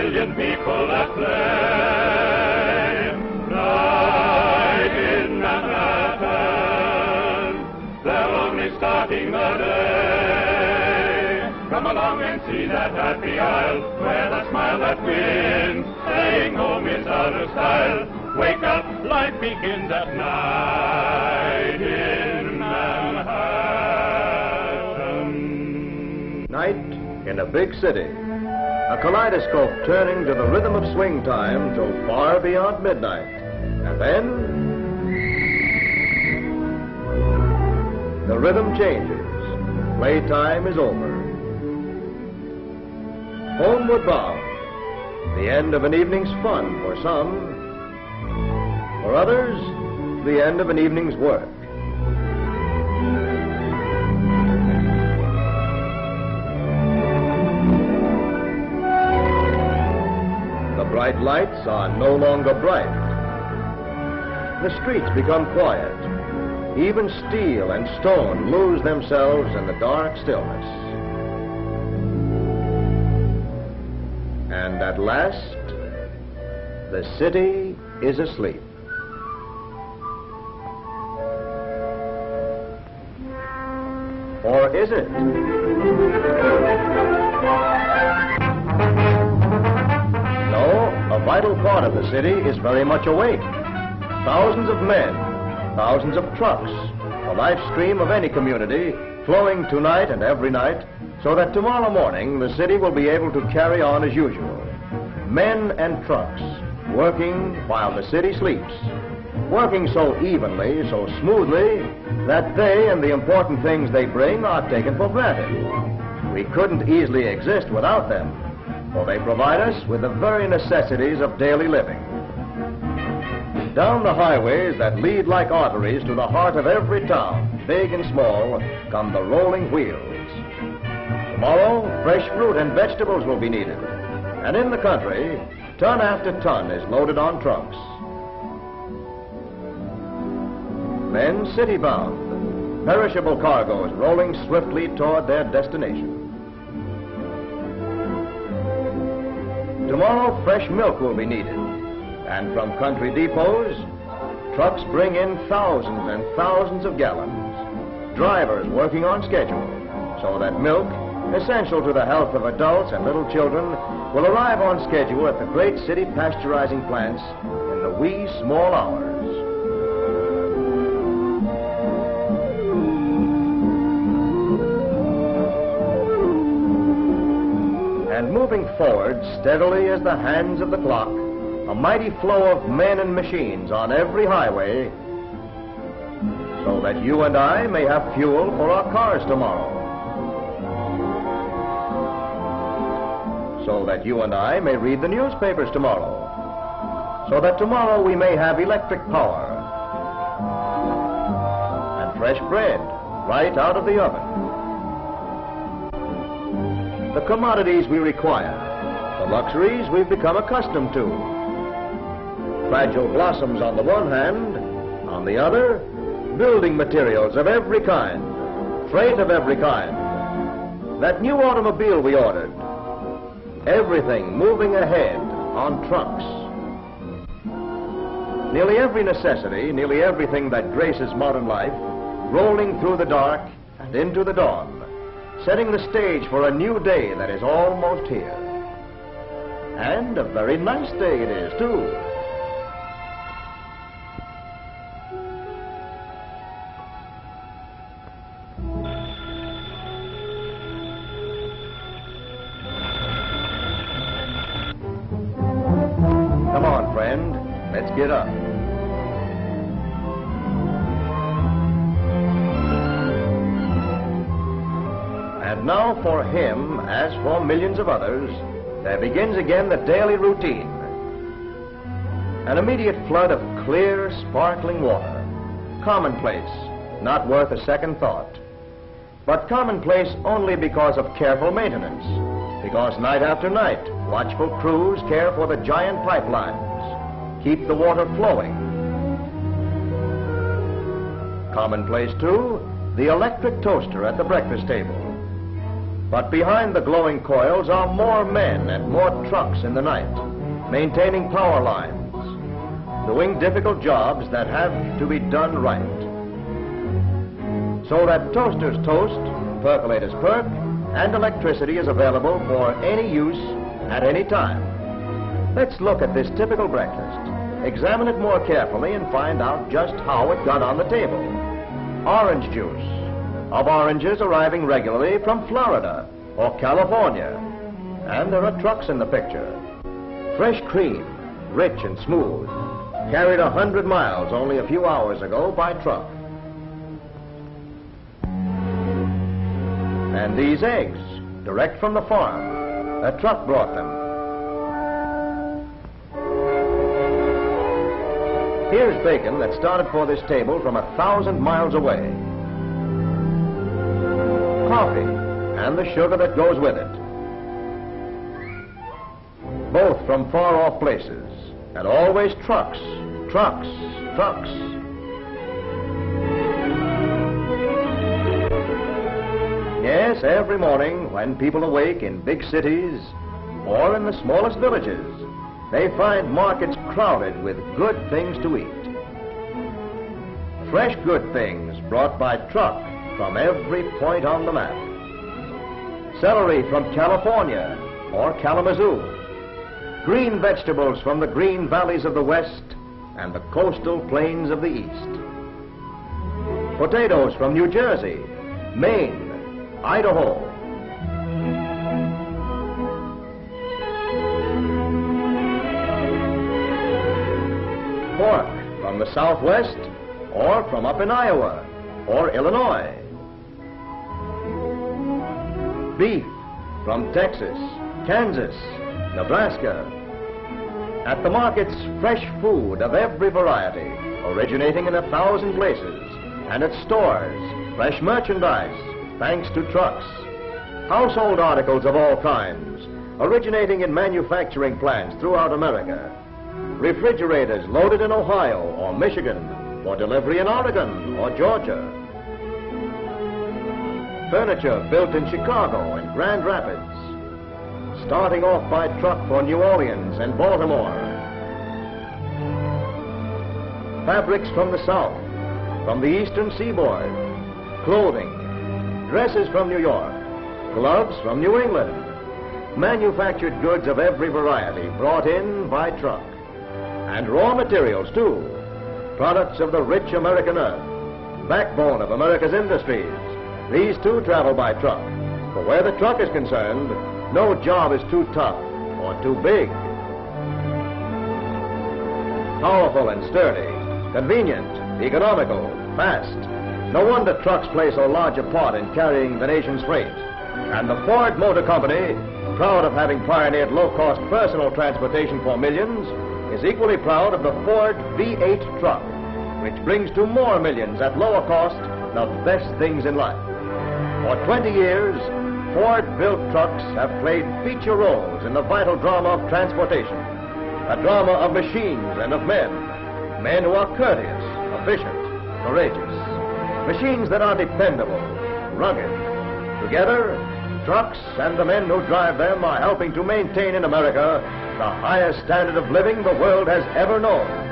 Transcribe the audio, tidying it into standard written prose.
million people at play. Right in Manhattan, they're only starting the day. Come along and see that happy isle, where the smile that wins, staying home is out of style. Wake up, life begins at night in Manhattan. Night in a big city. A kaleidoscope turning to the rhythm of swing time till far beyond midnight. And then the rhythm changes. Playtime is over. Homeward bound. The end of an evening's fun for some. For others, the end of an evening's work. The bright lights are no longer bright. The streets become quiet. Even steel and stone lose themselves in the dark stillness. And at last, the city is asleep. Or is it? No, a vital part of the city is very much awake. Thousands of men, thousands of trucks, the life stream of any community, flowing tonight and every night, so that tomorrow morning the city will be able to carry on as usual. Men and trucks, working while the city sleeps. Working so evenly, so smoothly, that they and the important things they bring are taken for granted. We couldn't easily exist without them, for they provide us with the very necessities of daily living. Down the highways that lead like arteries to the heart of every town, big and small, come the rolling wheels. Tomorrow, fresh fruit and vegetables will be needed. And in the country, ton after ton is loaded on trucks. Then city-bound, perishable cargoes rolling swiftly toward their destination. Tomorrow, fresh milk will be needed. And from country depots, trucks bring in thousands and thousands of gallons. Drivers working on schedule, so that milk, essential to the health of adults and little children, will arrive on schedule at the great city pasteurizing plants in the wee small hours. And moving forward steadily as the hands of the clock, a mighty flow of men and machines on every highway, so that you and I may have fuel for our cars tomorrow. So that you and I may read the newspapers tomorrow. So that tomorrow we may have electric power and fresh bread right out of the oven. The commodities we require, the luxuries we've become accustomed to. Fragile blossoms on the one hand, on the other, building materials of every kind, freight of every kind. That new automobile we ordered, everything moving ahead on trucks. Nearly every necessity, nearly everything that graces modern life, rolling through the dark and into the dawn, setting the stage for a new day that is almost here. And a very nice day it is, too. Come on, friend. Let's get up. And now for him, as for millions of others, there begins again the daily routine. An immediate flood of clear, sparkling water. Commonplace, not worth a second thought. But commonplace only because of careful maintenance. Because night after night, watchful crews care for the giant pipelines, keep the water flowing. Commonplace, too, the electric toaster at the breakfast table. But behind the glowing coils are more men and more trucks in the night, maintaining power lines, doing difficult jobs that have to be done right. So that toasters toast, percolators perk, and electricity is available for any use at any time. Let's look at this typical breakfast, examine it more carefully, and find out just how it got on the table. Orange juice, of oranges arriving regularly from Florida or California. And there are trucks in the picture. Fresh cream, rich and smooth, carried 100 miles only a few hours ago by truck. And these eggs, direct from the farm. A truck brought them. Here's bacon that started for this table from 1,000 miles away. Coffee and the sugar that goes with it. Both from far-off places, and always trucks, trucks, trucks. Yes, every morning when people awake in big cities or in the smallest villages, they find markets crowded with good things to eat. Fresh good things brought by truck from every point on the map. Celery from California or Kalamazoo. Green vegetables from the green valleys of the west and the coastal plains of the east. Potatoes from New Jersey, Maine, Idaho. Pork from the southwest or from up in Iowa or Illinois. Beef from Texas, Kansas, Nebraska. At the markets, fresh food of every variety, originating in 1,000 places. And at stores, fresh merchandise, thanks to trucks. Household articles of all kinds, originating in manufacturing plants throughout America. Refrigerators loaded in Ohio or Michigan for delivery in Oregon or Georgia. Furniture built in Chicago and Grand Rapids, starting off by truck for New Orleans and Baltimore. Fabrics from the South, from the Eastern Seaboard, clothing, dresses from New York, gloves from New England, manufactured goods of every variety brought in by truck, and raw materials too, products of the rich American earth, backbone of America's industries. These too travel by truck, for where the truck is concerned, no job is too tough or too big. Powerful and sturdy, convenient, economical, fast. No wonder trucks play so large a part in carrying the nation's freight. And the Ford Motor Company, proud of having pioneered low-cost personal transportation for millions, is equally proud of the Ford V8 truck, which brings to more millions at lower cost the best things in life. For 20 years, Ford-built trucks have played feature roles in the vital drama of transportation, a drama of machines and of men, men who are courteous, efficient, courageous, machines that are dependable, rugged. Together, trucks and the men who drive them are helping to maintain in America the highest standard of living the world has ever known.